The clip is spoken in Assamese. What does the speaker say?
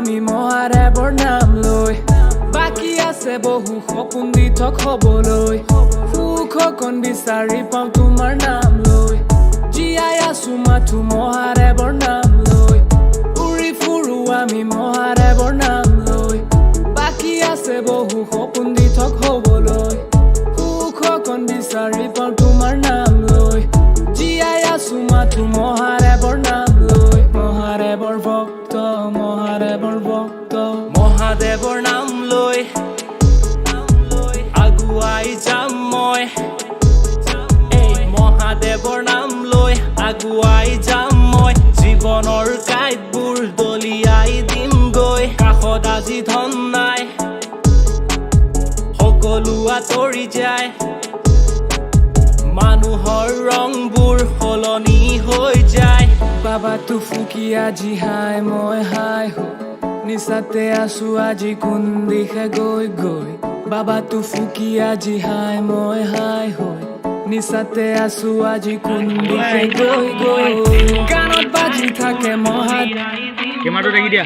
আমি মহাদেৱৰ নাম লৈ বাকী আছে বহু সপোন দি থক হ'বলৈ সুখকণ বিচাৰি পাওঁ তোমাৰ নাম লৈ জীয়াই আছো মাথো মহাদেৱৰ নাম লৈ উৰি ফুৰো আমি মহাদেৱৰ নাম লৈ বাকী আছে বহু সপোন দি থক হ'বলৈ সুখকণ বিচাৰি পাওঁ তোমাৰ নাম লৈ জীয়াই আছো মাথো মহাদেৱৰ নাম লৈ মহাদেৱৰ ভক্ত মহাদেৱৰ নাম লৈ আগুৱাই যাম মই মহাদেৱৰ নাম লৈ আগুৱাই যাম মই জীৱনৰ কাঁইটবোৰ দলিয়াই দিম গৈ কাষত আজি ধন নাই সকলো আঁতৰি যায় মানুহৰ ৰংবোৰ সলনি হৈ যায় বাবাটো ফুকি আজি হাই মই হাই হৈ নিচাতে আছো আজি কোন দিশে গৈ গৈ বাবাটো ফুকি আজি হাই মই হাই হৈ নিচাতে আছো আজি কোন দিশে গৈ গৈ গানত বাজি থাকে কেমেৰাটো দেখি দিয়া